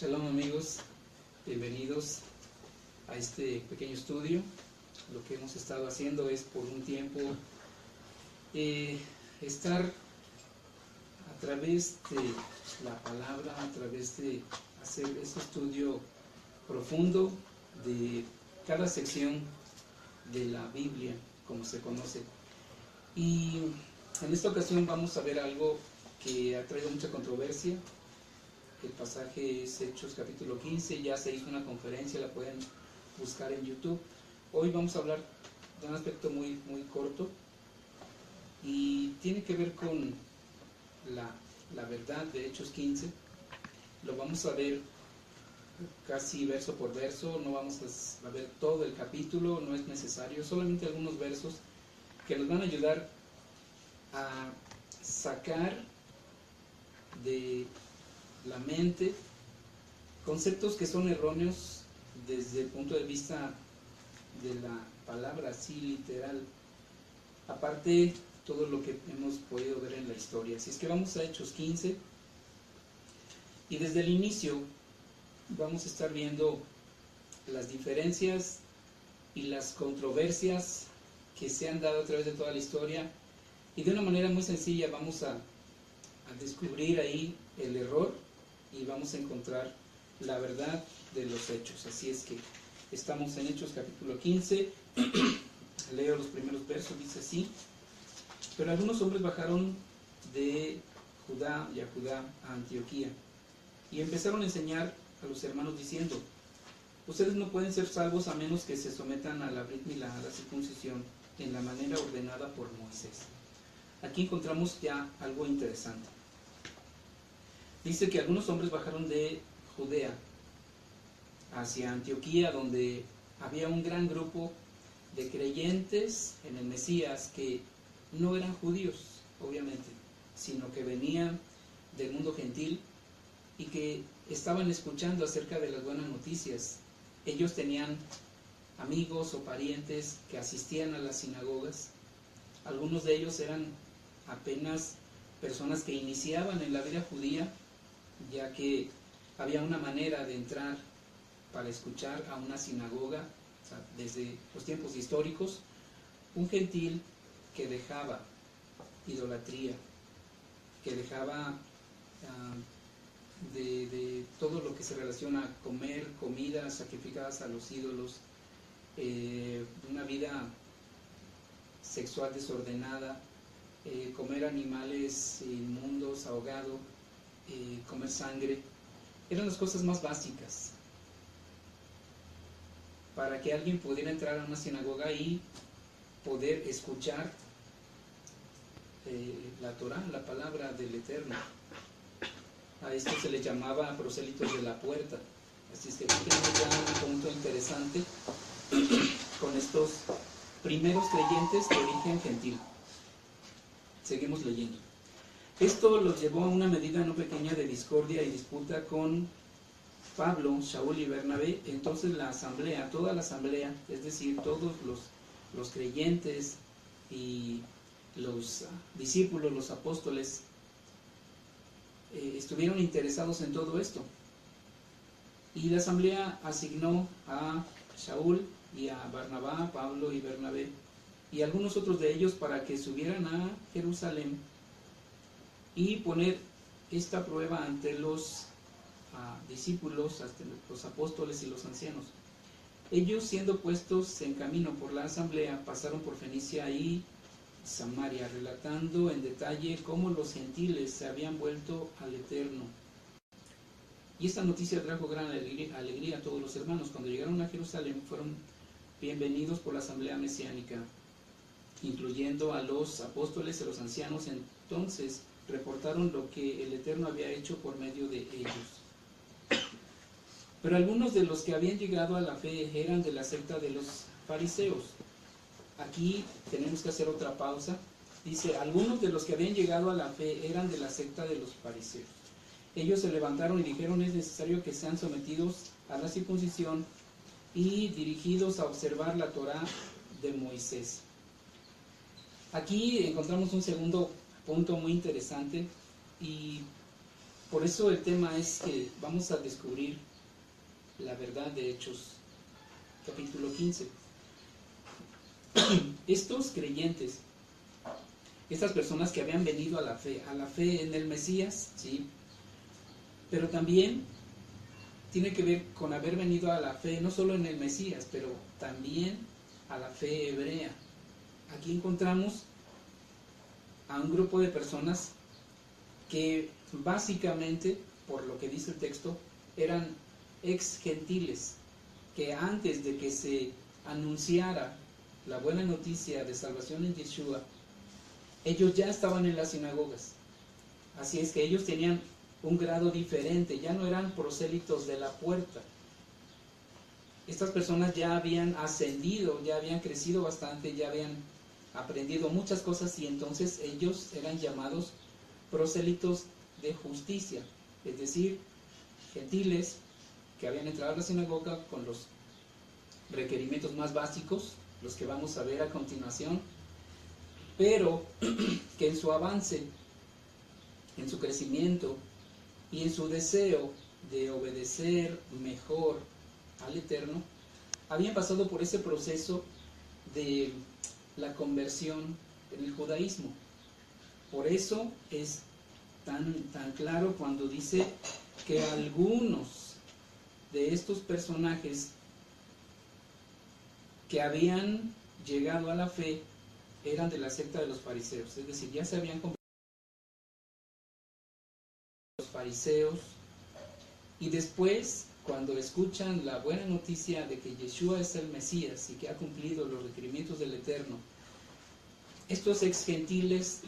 Shalom amigos, bienvenidos a este pequeño estudio. Lo que hemos estado haciendo es por un tiempo estar a través de la palabra, a través de hacer ese estudio profundo de cada sección de la Biblia, como se conoce. Y en esta ocasión vamos a ver algo que ha traído mucha controversia. El pasaje es Hechos capítulo 15, ya se hizo una conferencia, la pueden buscar en YouTube. Hoy vamos a hablar de un aspecto muy corto y tiene que ver con la verdad de Hechos 15. Lo vamos a ver casi verso por verso, no vamos a ver todo el capítulo, no es necesario, solamente algunos versos que nos van a ayudar a sacar de la mente conceptos que son erróneos desde el punto de vista de la palabra así literal, aparte todo lo que hemos podido ver en la historia. Así es que vamos a Hechos 15 y desde el inicio vamos a estar viendo las diferencias y las controversias que se han dado a través de toda la historia, y de una manera muy sencilla vamos a descubrir ahí el error y vamos a encontrar la verdad de los hechos. Así es que estamos en Hechos capítulo 15, leo los primeros versos, dice así: pero algunos hombres bajaron de Judá y a Judá a Antioquía y empezaron a enseñar a los hermanos diciendo: ustedes no pueden ser salvos a menos que se sometan a la brit milá, a la circuncisión, en la manera ordenada por Moisés. Aquí encontramos ya algo interesante. Dice que algunos hombres bajaron de Judea hacia Antioquía, donde había un gran grupo de creyentes en el Mesías que no eran judíos, obviamente, sino que venían del mundo gentil y que estaban escuchando acerca de las buenas noticias. Ellos tenían amigos o parientes que asistían a las sinagogas. Algunos de ellos eran apenas personas que iniciaban en la vida judía, ya que había una manera de entrar para escuchar a una sinagoga, o sea, desde los tiempos históricos. Un gentil que dejaba idolatría, que dejaba de todo lo que se relaciona a comer comidas sacrificadas a los ídolos, una vida sexual desordenada, comer animales inmundos, ahogado, comer sangre, eran las cosas más básicas para que alguien pudiera entrar a una sinagoga y poder escuchar la Torá, la palabra del Eterno. A esto se le llamaba prosélitos de la puerta. Así es que aquí tenemos ya un punto interesante con estos primeros creyentes de origen gentil. Seguimos leyendo. Esto los llevó a una medida no pequeña de discordia y disputa con Pablo, Saúl y Bernabé. Entonces la asamblea, toda la asamblea, es decir, todos los creyentes y los discípulos, los apóstoles, estuvieron interesados en todo esto. Y la asamblea asignó a Saúl y a Barnabá, Pablo y Bernabé, y algunos otros de ellos para que subieran a Jerusalén y poner esta prueba ante los discípulos, ante los apóstoles y los ancianos. Ellos, siendo puestos en camino por la asamblea, pasaron por Fenicia y Samaria, relatando en detalle cómo los gentiles se habían vuelto al Eterno. Y esta noticia trajo gran alegría a todos los hermanos. Cuando llegaron a Jerusalén, fueron bienvenidos por la asamblea mesiánica, incluyendo a los apóstoles y a los ancianos. Entonces reportaron lo que el Eterno había hecho por medio de ellos. Pero algunos de los que habían llegado a la fe eran de la secta de los fariseos. Aquí tenemos que hacer otra pausa. Dice, algunos de los que habían llegado a la fe eran de la secta de los fariseos. Ellos se levantaron y dijeron: es necesario que sean sometidos a la circuncisión y dirigidos a observar la Torá de Moisés. Aquí encontramos un segundo punto muy interesante, y Por eso el tema es que vamos a descubrir la verdad de Hechos, capítulo 15. Estos creyentes, estas personas que habían venido a la fe en el Mesías, ¿sí? Pero también tiene que ver con haber venido a la fe, no solo en el Mesías, pero también a la fe hebrea. Aquí encontramos a un grupo de personas que básicamente, por lo que dice el texto, eran ex gentiles, que antes de que se anunciara la buena noticia de salvación en Yeshua, ellos ya estaban en las sinagogas. Así es que ellos tenían un grado diferente, ya no eran prosélitos de la puerta. Estas personas ya habían ascendido, ya habían crecido bastante, ya habían aprendido muchas cosas, y entonces ellos eran llamados prosélitos de justicia, es decir, gentiles que habían entrado a la sinagoga con los requerimientos más básicos, los que vamos a ver a continuación, pero que en su avance, en su crecimiento y en su deseo de obedecer mejor al Eterno, habían pasado por ese proceso de la conversión en el judaísmo. Por eso es tan claro cuando dice que algunos de estos personajes que habían llegado a la fe eran de la secta de los fariseos, es decir, ya se habían convertido los fariseos, y después, cuando escuchan la buena noticia de que Yeshua es el Mesías y que ha cumplido los requerimientos del Eterno, estos ex gentiles,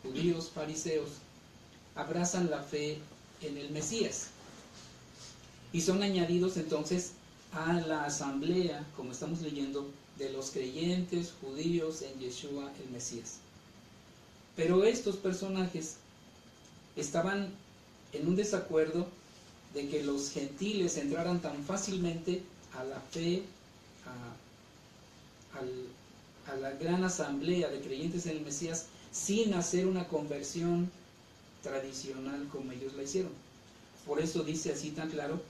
judíos, fariseos, abrazan la fe en el Mesías y son añadidos entonces a la asamblea, como estamos leyendo, de los creyentes judíos en Yeshua el Mesías. Pero estos personajes estaban en un desacuerdo de que los gentiles entraran tan fácilmente a la fe, a la gran asamblea de creyentes en el Mesías, sin hacer una conversión tradicional como ellos la hicieron. Por eso dice así tan claro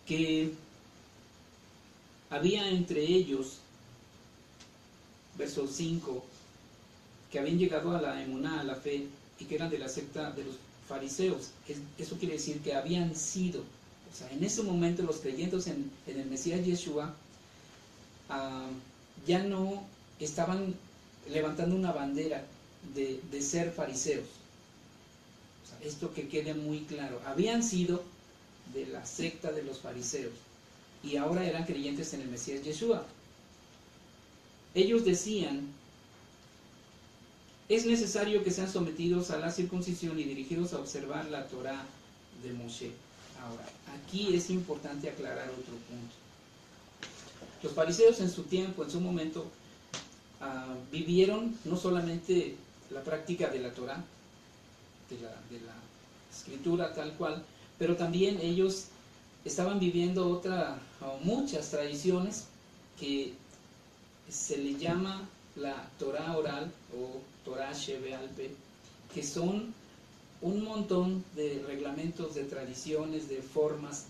que había entre ellos, verso 5, que habían llegado a la emuná, a la fe, y que eran de la secta de los fariseos. Eso quiere decir que habían sido, o sea, en ese momento los creyentes en el Mesías Yeshua ya no estaban levantando una bandera de ser fariseos. O sea, esto que quede muy claro, habían sido de la secta de los fariseos y ahora eran creyentes en el Mesías Yeshua. Ellos decían: es necesario que sean sometidos a la circuncisión y dirigidos a observar la Torá de Moshe. Ahora, aquí es importante aclarar otro punto. Los fariseos en su tiempo, en su momento, vivieron no solamente la práctica de la Torá, de la escritura tal cual, pero también ellos estaban viviendo muchas tradiciones que se le llama la Torá oral o Torá Shebealpe, que son un montón de reglamentos, de tradiciones, de formas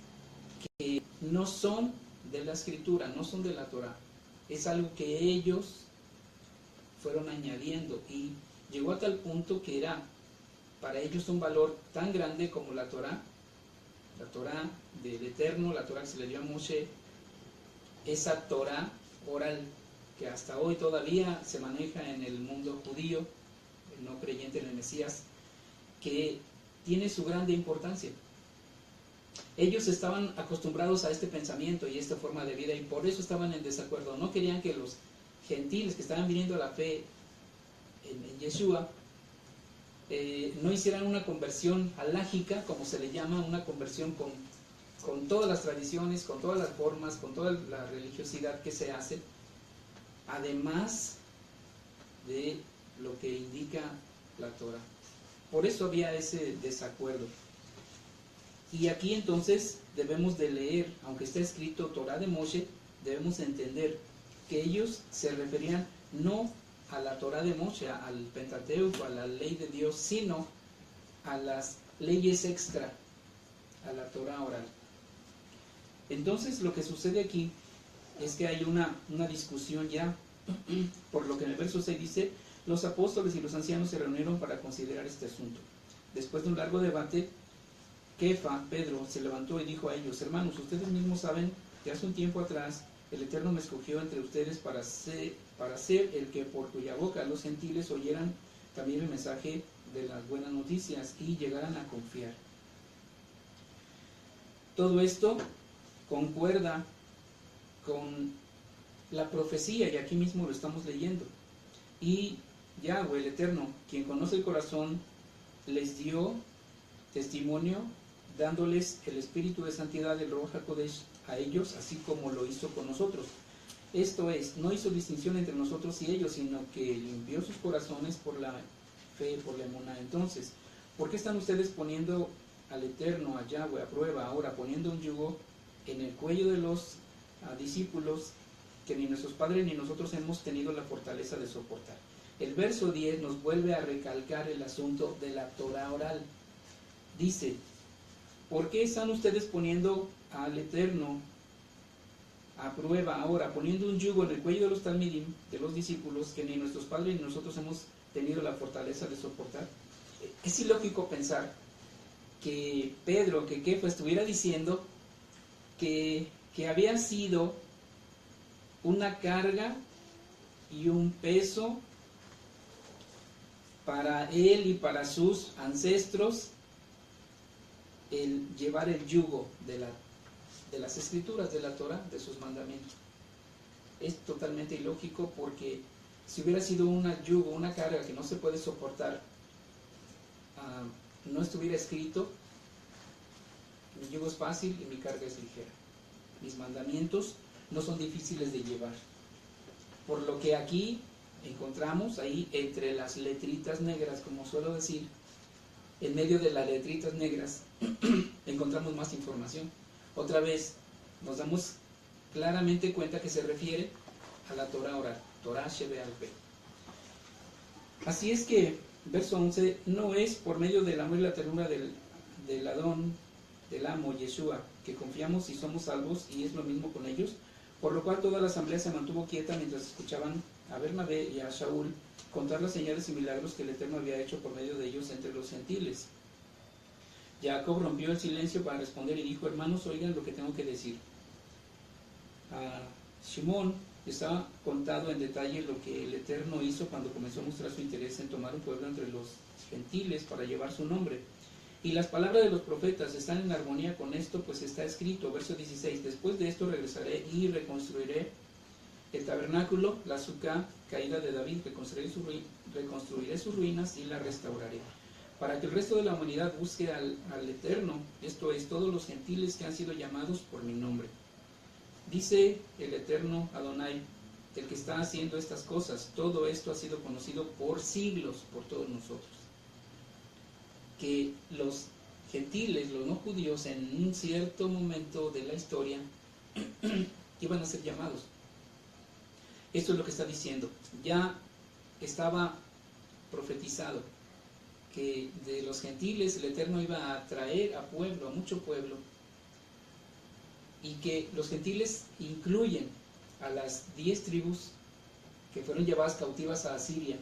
que no son de la escritura, no son de la Torá. Es algo que ellos fueron añadiendo y llegó a tal punto que era para ellos un valor tan grande como la Torá del Eterno, la Torá que se le dio a Moshe, esa Torá oral que hasta hoy todavía se maneja en el mundo judío, el no creyente en el Mesías, que tiene su grande importancia. Ellos estaban acostumbrados a este pensamiento y esta forma de vida y por eso estaban en desacuerdo. No querían que los gentiles que estaban viniendo a la fe en Yeshua no hicieran una conversión halágica, como se le llama, una conversión con todas las tradiciones, con todas las formas, con toda la religiosidad que se hace, además de lo que indica la Torah. Por eso había ese desacuerdo. Y aquí entonces debemos de leer, aunque está escrito Torah de Moshe, debemos entender que ellos se referían no a la Torah de Moshe, al Pentateuco, a la ley de Dios, sino a las leyes extra, a la Torah oral. Entonces lo que sucede aquí es que hay una discusión ya, por lo que en el verso 6 dice, los apóstoles y los ancianos se reunieron para considerar este asunto. Después de un largo debate, Kefa, Pedro, se levantó y dijo a ellos: hermanos, ustedes mismos saben que hace un tiempo atrás el Eterno me escogió entre ustedes para ser el que por cuya boca los gentiles oyeran también el mensaje de las buenas noticias y llegaran a confiar. Todo esto concuerda con la profecía, y aquí mismo lo estamos leyendo. Y Yahweh, el Eterno, quien conoce el corazón, les dio testimonio, dándoles el espíritu de santidad del Ruach HaKodesh a ellos, así como lo hizo con nosotros. Esto es, no hizo distinción entre nosotros y ellos, sino que limpió sus corazones por la fe, por la emuná. Entonces, ¿por qué están ustedes poniendo al Eterno, a Yahweh, a prueba ahora, poniendo un yugo en el cuello de los discípulos que ni nuestros padres ni nosotros hemos tenido la fortaleza de soportar? El verso 10 nos vuelve a recalcar el asunto de la Torah oral. Dice: ¿por qué están ustedes poniendo al Eterno a prueba ahora, poniendo un yugo en el cuello de los talmidim, de los discípulos, que ni nuestros padres ni nosotros hemos tenido la fortaleza de soportar? Es ilógico pensar que Pedro, que Kefa estuviera diciendo que había sido una carga y un peso para él y para sus ancestros el llevar el yugo de las escrituras, de la Torah, de sus mandamientos. Es totalmente ilógico, porque si hubiera sido una yugo, una carga que no se puede soportar, no estuviera escrito: mi yugo es fácil y mi carga es ligera. Mis mandamientos no son difíciles de llevar. Por lo que aquí encontramos, ahí entre las letritas negras, como suelo decir, en medio de las letritas negras encontramos más información. Otra vez nos damos claramente cuenta que se refiere a la Torah oral, Torah Shebe'al Peh. Así es que, verso 11, no es por medio del amor y la ternura del Adón, del amo Yeshua, que confiamos y somos salvos, y es lo mismo con ellos, por lo cual toda la asamblea se mantuvo quieta mientras escuchaban a Bernabé y a Shaul contar las señales y milagros que el Eterno había hecho por medio de ellos entre los gentiles. Jacob rompió el silencio para responder y dijo: hermanos, oigan lo que tengo que decir. A Shimón estaba contado en detalle lo que el Eterno hizo cuando comenzó a mostrar su interés en tomar un pueblo entre los gentiles para llevar su nombre. Y las palabras de los profetas están en armonía con esto, pues está escrito, verso 16: después de esto regresaré y reconstruiré el tabernáculo, la Sucá caída de David, reconstruiré sus ruinas y la restauraré, para que el resto de la humanidad busque al Eterno, esto es, todos los gentiles que han sido llamados por mi nombre. Dice el Eterno Adonai, el que está haciendo estas cosas: todo esto ha sido conocido por siglos por todos nosotros. Que los gentiles, los no judíos, en un cierto momento de la historia iban a ser llamados. Esto es lo que está diciendo. Ya estaba profetizado que de los gentiles el Eterno iba a traer a pueblo, a mucho pueblo, y que los gentiles incluyen a las 10 tribus que fueron llevadas cautivas a Asiria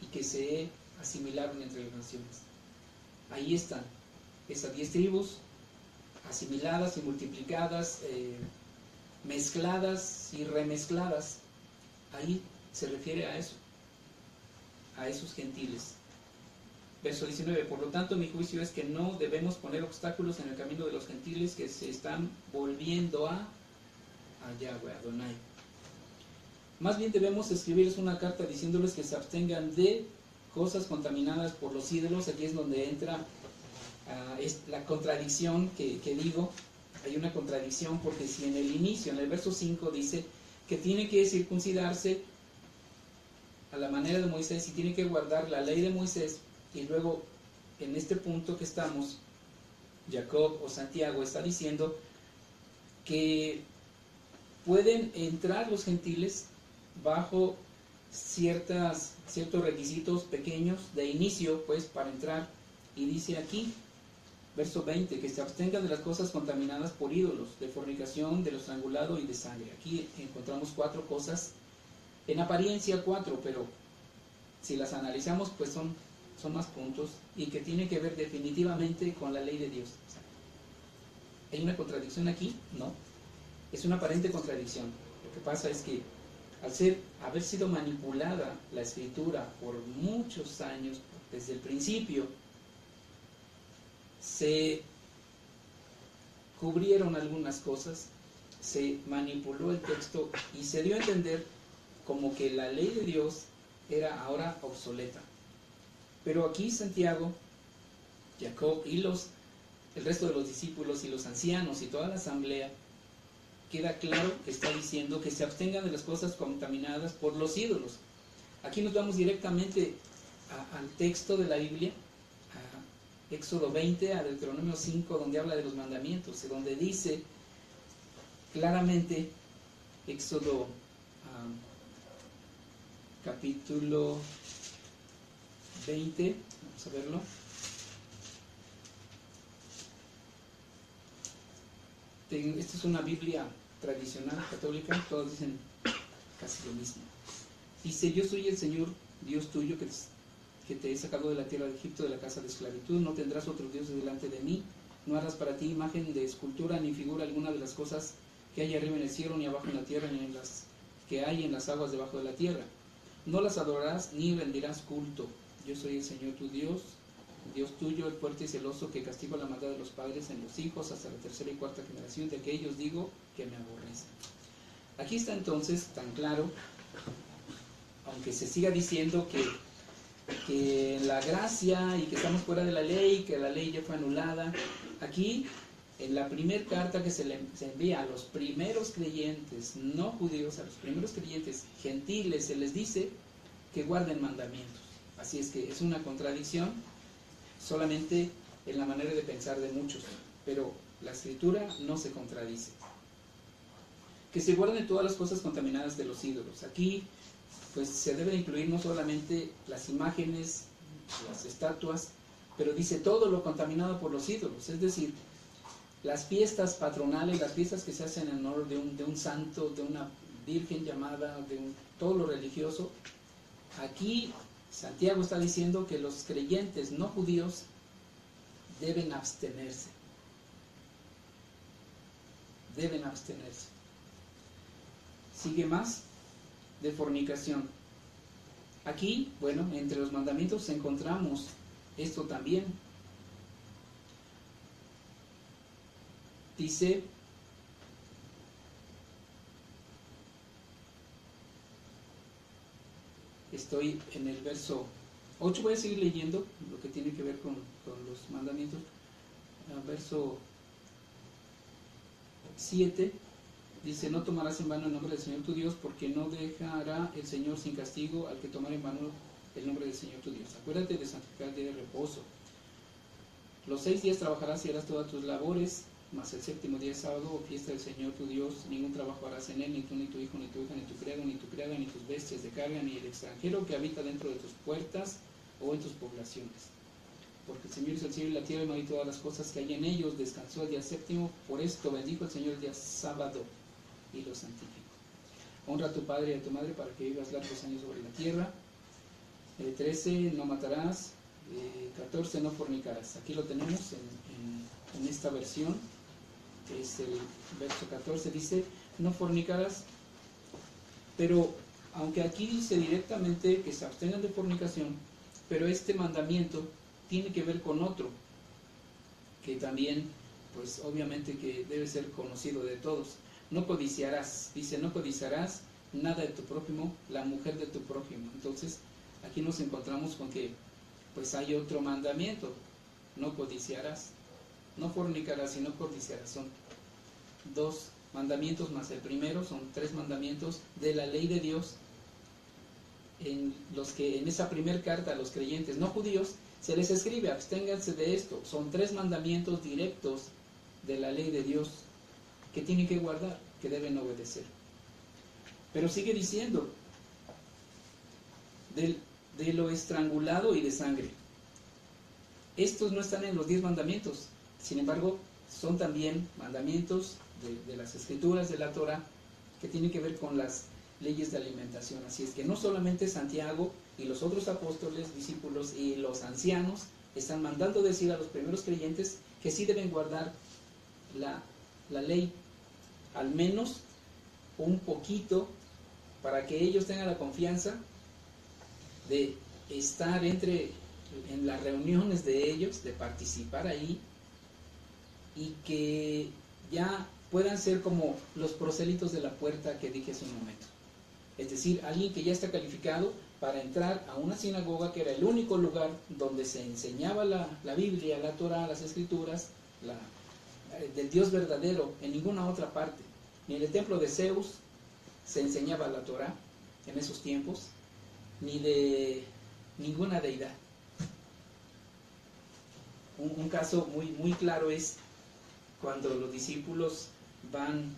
y que se asimilaron entre las naciones. Ahí están esas 10 tribus asimiladas y multiplicadas, mezcladas y remezcladas. Ahí se refiere a eso, a esos gentiles. Verso 19: por lo tanto, mi juicio es que no debemos poner obstáculos en el camino de los gentiles que se están volviendo a Yahweh, Adonai. Más bien debemos escribirles una carta diciéndoles que se abstengan de cosas contaminadas por los ídolos. Aquí es donde entra la contradicción que digo. Hay una contradicción, porque si en el inicio, en el verso 5, dice que tiene que circuncidarse a la manera de Moisés y tiene que guardar la ley de Moisés, y luego en este punto que estamos, Jacob o Santiago está diciendo que pueden entrar los gentiles bajo ciertos requisitos pequeños de inicio, pues, para entrar Y dice aquí, verso 20, que se abstengan de las cosas contaminadas por ídolos, de fornicación, del estrangulado y de sangre. Aquí encontramos 4 cosas, en apariencia 4, pero si las analizamos, pues son más puntos, y que tienen que ver definitivamente con la ley de Dios. ¿Hay una contradicción aquí? No. Es una aparente contradicción. Lo que pasa es que al haber sido manipulada la escritura por muchos años, desde el principio, se cubrieron algunas cosas, se manipuló el texto y se dio a entender como que la ley de Dios era ahora obsoleta. Pero aquí Santiago, Jacob y el resto de los discípulos y los ancianos y toda la asamblea, queda claro que está diciendo que se abstengan de las cosas contaminadas por los ídolos. Aquí nos vamos directamente al texto de la Biblia, a Éxodo 20, a Deuteronomio 5, donde habla de los mandamientos, donde dice claramente, Éxodo capítulo 20, vamos a verlo. Esta es una Biblia tradicional católica, todos dicen casi lo mismo. Dice: yo soy el Señor Dios tuyo que te he sacado de la tierra de Egipto, de la casa de esclavitud. No tendrás otros dioses delante de mí. No harás para ti imagen de escultura ni figura alguna de las cosas que hay arriba en el cielo, ni abajo en la tierra, ni en las que hay en las aguas debajo de la tierra. No las adorarás ni rendirás culto. Yo soy el Señor tu Dios, Dios tuyo, el fuerte y celoso, que castigo la maldad de los padres en los hijos hasta la 3ª y 4ª generación de aquellos, digo, que me aborrecen. Aquí está entonces tan claro, aunque se siga diciendo que la gracia y que estamos fuera de la ley, que la ley ya fue anulada. Aquí, en la primera carta que se envía a los primeros creyentes no judíos, a los primeros creyentes gentiles, se les dice que guarden mandamientos. Así es que es una contradicción solamente en la manera de pensar de muchos, pero la escritura no se contradice. Que se guarden todas las cosas contaminadas de los ídolos. Aquí pues se debe incluir no solamente las imágenes, las estatuas, pero dice todo lo contaminado por los ídolos, es decir, las fiestas patronales, las fiestas que se hacen en honor de un santo, de una virgen llamada, todo lo religioso. Aquí Santiago está diciendo que los creyentes no judíos deben abstenerse. Deben abstenerse. Sigue más, de fornicación. Aquí, bueno, entre los mandamientos encontramos esto también. Dice: estoy en el verso 8, voy a seguir leyendo lo que tiene que ver con los mandamientos. Verso 7 dice: no tomarás en vano el nombre del Señor tu Dios, porque no dejará el Señor sin castigo al que tomare en vano el nombre del Señor tu Dios. Acuérdate de santificar el día de reposo. Los 6 días trabajarás y harás todas tus labores, mas el 7º día es sábado o fiesta del Señor tu Dios. Ningún trabajo harás en él, ni tú, ni tu hijo, ni tu hija, ni tu criado, ni tu criada, ni tus bestias de carga, ni el extranjero que habita dentro de tus puertas o en tus poblaciones. Porque el Señor hizo el cielo y la tierra, y no hay todas las cosas que hay en ellos. Descansó el día 7º, por esto bendijo el Señor el día sábado y lo santificó. Honra a tu padre y a tu madre para que vivas largos años sobre la tierra. 13, no matarás. 14, no fornicarás. Aquí lo tenemos en esta versión, que es el verso 14, dice: no fornicarás. Pero aunque aquí dice directamente que se abstengan de fornicación, pero este mandamiento tiene que ver con otro, que también, pues obviamente que debe ser conocido de todos. No codiciarás. Dice: no codiciarás nada de tu prójimo, la mujer de tu prójimo. Entonces, aquí nos encontramos con que pues hay otro mandamiento: no codiciarás. No fornicarás y no codiciarás. Son 2 mandamientos más el primero, son 3 mandamientos de la ley de Dios, en los que en esa primera carta a los creyentes no judíos se les escribe: absténganse de esto. Son 3 mandamientos directos de la ley de Dios que tienen que guardar, que deben obedecer. Pero sigue diciendo de lo estrangulado y de sangre. estos no están en los 10 mandamientos, sin embargo, son también mandamientos de las escrituras de la Torah que tienen que ver con las leyes de alimentación. Así es que no solamente Santiago y los otros apóstoles, discípulos y los ancianos están mandando decir a los primeros creyentes que sí deben guardar la ley, al menos un poquito, para que ellos tengan la confianza de estar en las reuniones de ellos, de participar ahí, y que ya puedan ser como los prosélitos de la puerta que dije hace un momento. Es decir, alguien que ya está calificado para entrar a una sinagoga, que era el único lugar donde se enseñaba la Biblia, la Torah, las Escrituras, del Dios verdadero, en ninguna otra parte. Ni en el templo de Zeus se enseñaba la Torah en esos tiempos, ni de ninguna deidad. Un caso muy, muy claro es cuando los discípulos van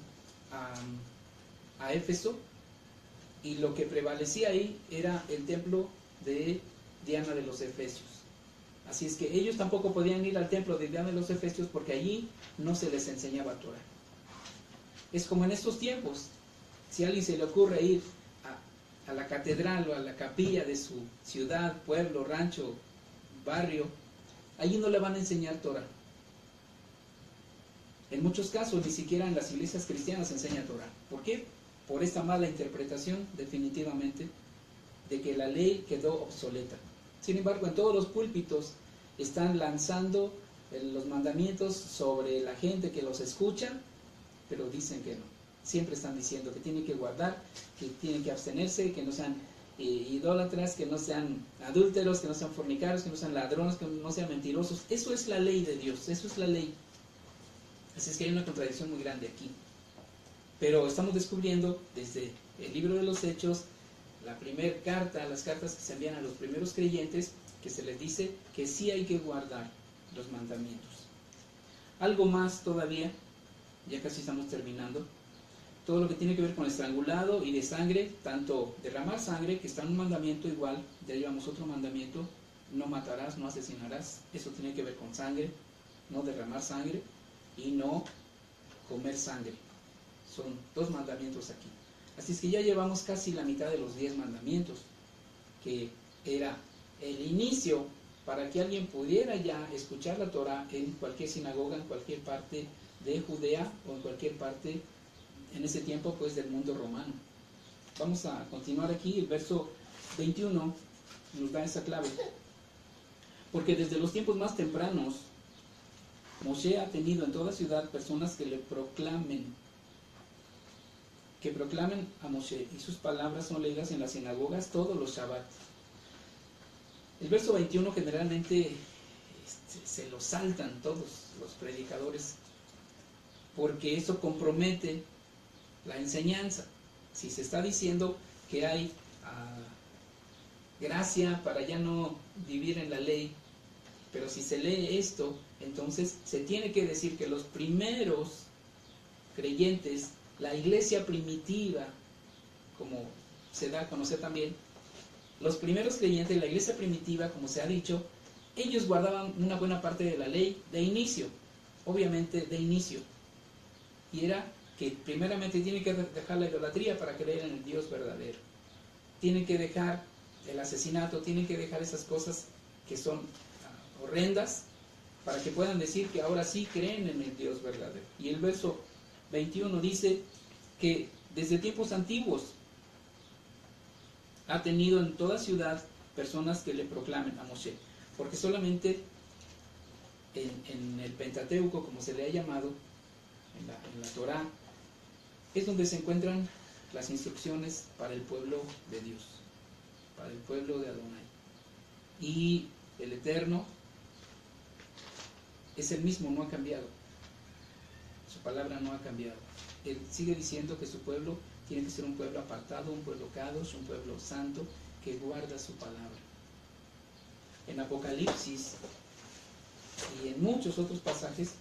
a Éfeso, y lo que prevalecía ahí era el templo de Diana de los Efesios. Así es que ellos tampoco podían ir al templo de Diana de los Efesios porque allí no se les enseñaba Torah. Es como en estos tiempos, si a alguien se le ocurre ir a la catedral o a la capilla de su ciudad, pueblo, rancho, barrio, allí no le van a enseñar Torah. En muchos casos ni siquiera en las iglesias cristianas se enseña Torah. ¿Por qué? Por esta mala interpretación, definitivamente, de que la ley quedó obsoleta. Sin embargo, en todos los púlpitos están lanzando los mandamientos sobre la gente que los escucha, pero dicen que no. Siempre están diciendo que tienen que guardar, que tienen que abstenerse, que no sean idólatras, que no sean adúlteros, que no sean fornicarios, que no sean ladrones, que no sean mentirosos. Eso es la ley de Dios, eso es la ley. Así es que hay una contradicción muy grande aquí. Pero estamos descubriendo desde el libro de los Hechos, la primera carta, las cartas que se envían a los primeros creyentes, que se les dice que sí hay que guardar los mandamientos. Algo más todavía, ya casi estamos terminando, todo lo que tiene que ver con estrangulado y de sangre, tanto derramar sangre, que está en un mandamiento igual, ya llevamos otro mandamiento, no matarás, no asesinarás, eso tiene que ver con sangre, no derramar sangre y no comer sangre. Son 2 mandamientos aquí. Así es que ya llevamos casi la mitad de los 10 mandamientos, que era el inicio para que alguien pudiera ya escuchar la Torah en cualquier sinagoga, en cualquier parte de Judea o en cualquier parte, en ese tiempo, pues, del mundo romano. Vamos a continuar aquí. El verso 21 nos da esa clave. Porque desde los tiempos más tempranos, Moshe ha tenido en toda ciudad personas que le proclamen a Moshe, y sus palabras son leídas en las sinagogas todos los Shabbat. El verso 21 generalmente se lo saltan todos los predicadores, porque eso compromete la enseñanza. Si se está diciendo que hay gracia para ya no vivir en la ley, pero si se lee esto, entonces se tiene que decir que los primeros creyentes, la iglesia primitiva, como se da a conocer también, los primeros creyentes, la iglesia primitiva, como se ha dicho, ellos guardaban una buena parte de la ley de inicio, obviamente de inicio, y era que primeramente tienen que dejar la idolatría para creer en el Dios verdadero, tienen que dejar el asesinato, tienen que dejar esas cosas que son horrendas, para que puedan decir que ahora sí creen en el Dios verdadero. Y el verso 21 dice que desde tiempos antiguos ha tenido en toda ciudad personas que le proclamen a Moshe, porque solamente en el Pentateuco, como se le ha llamado, en la Torah, es donde se encuentran las instrucciones para el pueblo de Dios, para el pueblo de Adonai. Y el Eterno es el mismo, no ha cambiado. Su palabra no ha cambiado. Él sigue diciendo que su pueblo tiene que ser un pueblo apartado, un pueblo kadosh, un pueblo santo, que guarda su palabra. En Apocalipsis y en muchos otros pasajes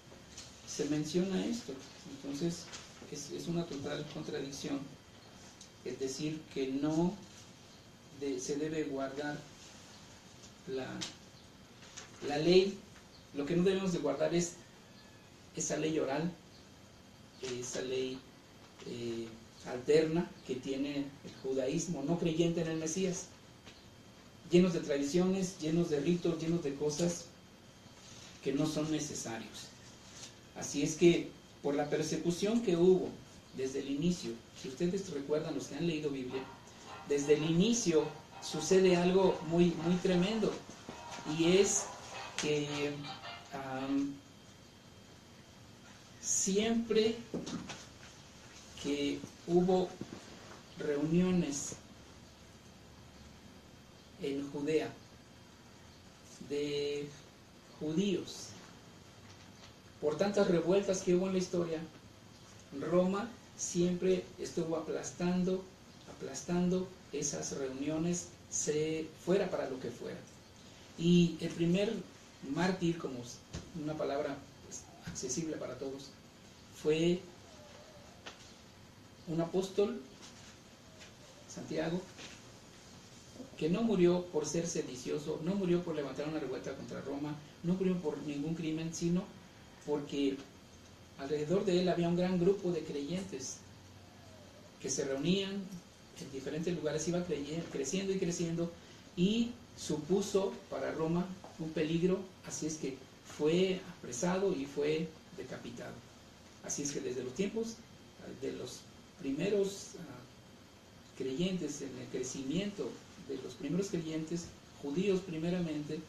se menciona esto. Entonces es una total contradicción. Es decir, que no se debe guardar la ley Lo que no debemos de guardar es esa ley oral, esa ley alterna que tiene el judaísmo no creyente en el Mesías, llenos de tradiciones, llenos de ritos, llenos de cosas que no son necesarios. Así es que por la persecución que hubo desde el inicio, si ustedes recuerdan, los que han leído Biblia, desde el inicio sucede algo muy, muy tremendo, y es que siempre que hubo reuniones en Judea de judíos, por tantas revueltas que hubo en la historia, Roma siempre estuvo aplastando esas reuniones, fuera para lo que fuera. Y el primer mártir, como una palabra pues, accesible para todos, fue un apóstol, Santiago, que no murió por ser sedicioso, no murió por levantar una revuelta contra Roma, no murió por ningún crimen, sino porque alrededor de él había un gran grupo de creyentes que se reunían en diferentes lugares, iba creciendo y creciendo, y supuso para Roma un peligro, así es que fue apresado y fue decapitado. Así es que desde los tiempos de los primeros creyentes, en el crecimiento de los primeros creyentes, judíos primeramente,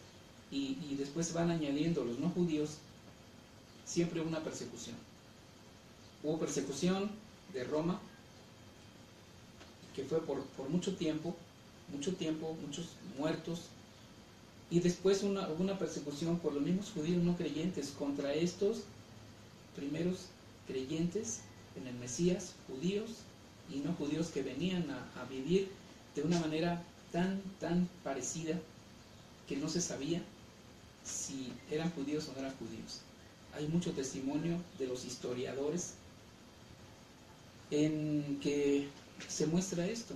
y después van añadiendo los no judíos, siempre hubo una persecución. Hubo persecución de Roma, que fue por mucho tiempo, muchos muertos, y después hubo una persecución por los mismos judíos no creyentes contra estos primeros creyentes en el Mesías, judíos y no judíos, que venían a vivir de una manera tan parecida que no se sabía si eran judíos o no eran judíos. Hay mucho testimonio de los historiadores en que se muestra esto.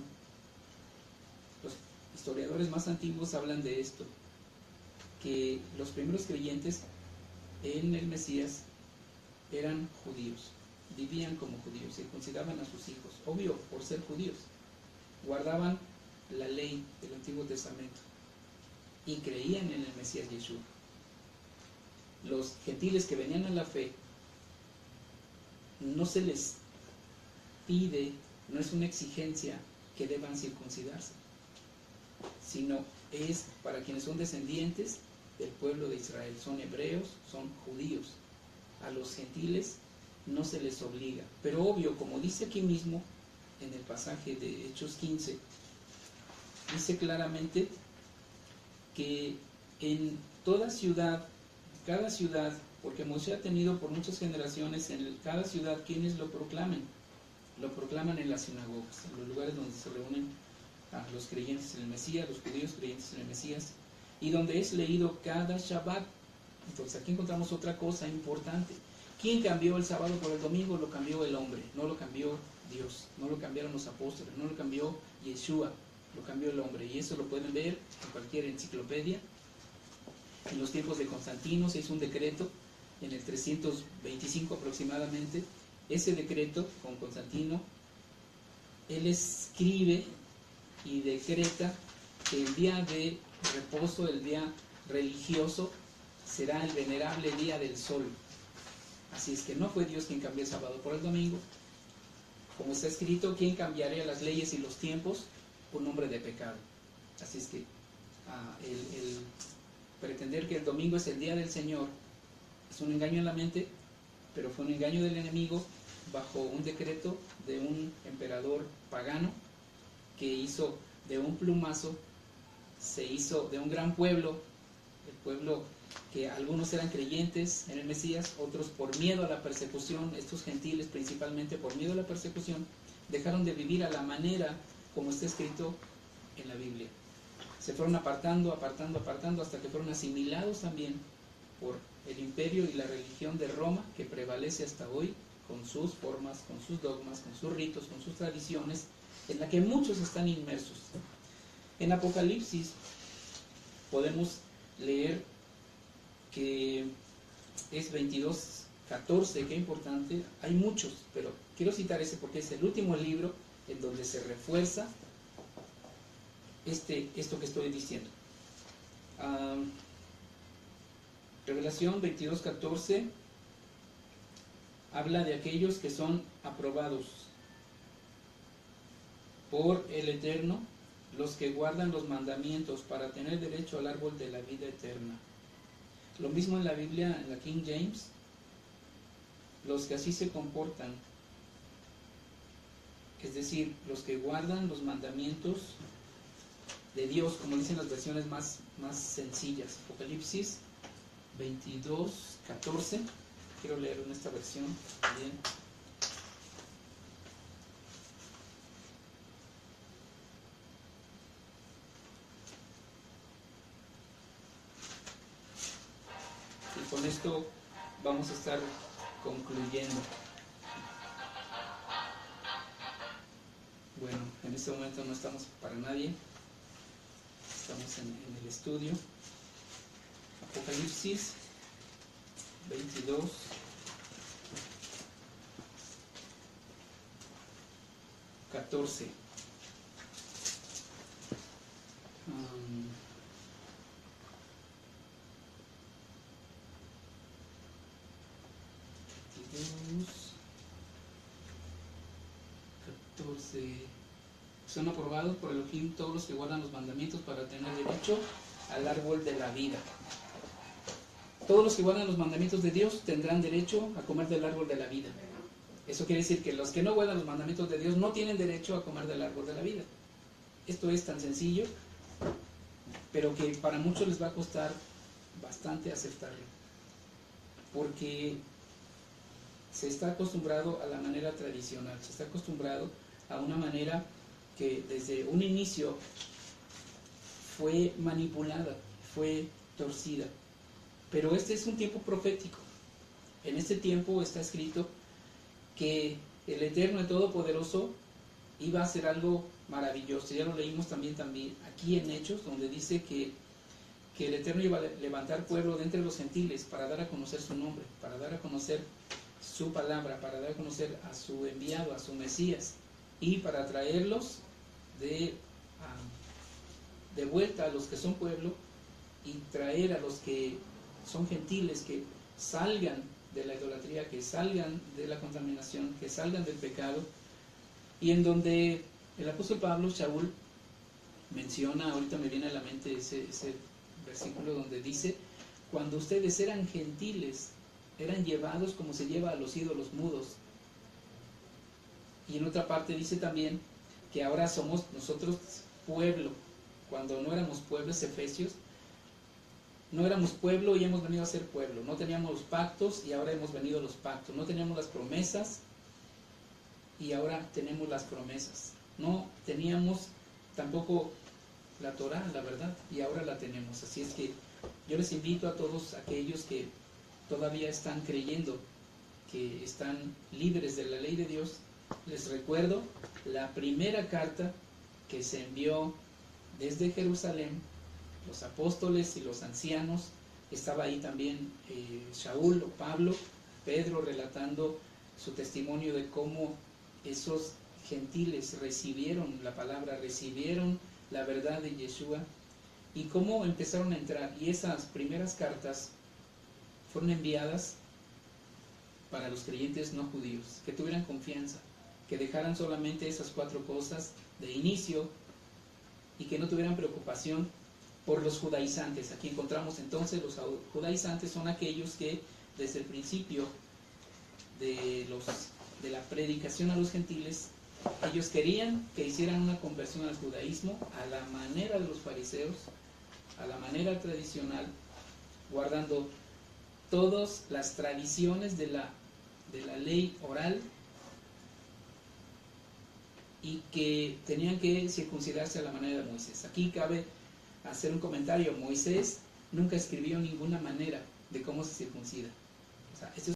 Los historiadores más antiguos hablan de esto, que los primeros creyentes en el Mesías eran judíos, vivían como judíos, circuncidaban a sus hijos, obvio, por ser judíos, guardaban la ley del Antiguo Testamento y creían en el Mesías Yeshua. Los gentiles que venían a la fe, no se les pide, no es una exigencia que deban circuncidarse, sino es para quienes son descendientes del pueblo de Israel, son hebreos, son judíos. A los gentiles no se les obliga, pero obvio, como dice aquí mismo en el pasaje de Hechos 15, dice claramente que en toda ciudad, cada ciudad, porque Moisés ha tenido por muchas generaciones en cada ciudad quienes lo proclaman en las sinagogas, en los lugares donde se reúnen a los creyentes en el Mesías, los judíos creyentes en el Mesías, y donde es leído cada Shabbat. Entonces aquí encontramos otra cosa importante. ¿Quién cambió el sábado por el domingo? Lo cambió el hombre, no lo cambió Dios, no lo cambiaron los apóstoles, no lo cambió Yeshua, lo cambió el hombre, y eso lo pueden ver en cualquier enciclopedia. En los tiempos de Constantino se hizo un decreto, en el 325 aproximadamente. Ese decreto con Constantino, él escribe y decreta que el día de reposo, el día religioso, será el venerable día del sol. Así es que no fue Dios quien cambió el sábado por el domingo. Como está escrito, ¿quién cambiaría las leyes y los tiempos? Un hombre de pecado. Así es que el pretender que el domingo es el día del Señor es un engaño en la mente, pero fue un engaño del enemigo bajo un decreto de un emperador pagano que hizo de un plumazo, se hizo de un gran pueblo, el pueblo que algunos eran creyentes en el Mesías, otros por miedo a la persecución, estos gentiles principalmente por miedo a la persecución, dejaron de vivir a la manera como está escrito en la Biblia. Se fueron apartando hasta que fueron asimilados también por el imperio y la religión de Roma, que prevalece hasta hoy, con sus formas, con sus dogmas, con sus ritos, con sus tradiciones, en la que muchos están inmersos. En Apocalipsis podemos leer que es 22:14, qué importante. Hay muchos, pero quiero citar ese porque es el último libro en donde se refuerza esto que estoy diciendo. Revelación 22:14 habla de aquellos que son aprobados por el Eterno, los que guardan los mandamientos para tener derecho al árbol de la vida eterna. Lo mismo en la Biblia, en la King James, los que así se comportan, es decir, los que guardan los mandamientos de Dios, como dicen las versiones más sencillas. Apocalipsis 22:14, quiero leerlo en esta versión también. Y con esto vamos a estar concluyendo. Bueno, en este momento no estamos para nadie, estamos en el estudio. Apocalipsis 22:14. Son aprobados por Elohim todos los que guardan los mandamientos para tener derecho al árbol de la vida. Todos los que guardan los mandamientos de Dios tendrán derecho a comer del árbol de la vida. Eso quiere decir que los que no guardan los mandamientos de Dios no tienen derecho a comer del árbol de la vida. Esto es tan sencillo, pero que para muchos les va a costar bastante aceptarlo, porque se está acostumbrado a la manera tradicional, se está acostumbrado a una manera que desde un inicio fue manipulada, fue torcida. Pero este es un tiempo profético. En este tiempo está escrito que el Eterno y Todopoderoso iba a hacer algo maravilloso. Ya lo leímos también aquí en Hechos, donde dice que el Eterno iba a levantar pueblo de entre los gentiles para dar a conocer su nombre, para dar a conocer su palabra, para dar a conocer a su enviado, a su Mesías, y para traerlos de vuelta a los que son pueblo y traer a los que son gentiles, que salgan de la idolatría, que salgan de la contaminación, que salgan del pecado. Y en donde el apóstol Pablo, Shaul, menciona, ahorita me viene a la mente ese versículo donde dice: cuando ustedes eran gentiles, eran llevados como se lleva a los ídolos mudos. Y en otra parte dice también que ahora somos nosotros pueblo. Cuando no éramos pueblos, Efesios, no éramos pueblo y hemos venido a ser pueblo. No teníamos los pactos y ahora hemos venido a los pactos. No teníamos las promesas y ahora tenemos las promesas. No teníamos tampoco la Torá, la verdad, y ahora la tenemos. Así es que yo les invito a todos aquellos que todavía están creyendo que están libres de la ley de Dios. Les recuerdo la primera carta que se envió desde Jerusalén, los apóstoles y los ancianos. Estaba ahí también Shaul o Pablo, Pedro, relatando su testimonio de cómo esos gentiles recibieron la palabra, recibieron la verdad de Yeshua y cómo empezaron a entrar. Y esas primeras cartas fueron enviadas para los creyentes no judíos, que tuvieran confianza, que dejaran solamente esas 4 cosas de inicio y que no tuvieran preocupación por los judaizantes. Aquí encontramos entonces los judaizantes son aquellos que desde el principio de la predicación a los gentiles, ellos querían que hicieran una conversión al judaísmo a la manera de los fariseos, a la manera tradicional, guardando todas las tradiciones de la ley oral, y que tenían que circuncidarse a la manera de Moisés. Aquí cabe hacer un comentario: Moisés nunca escribió ninguna manera de cómo se circuncida. O sea, esto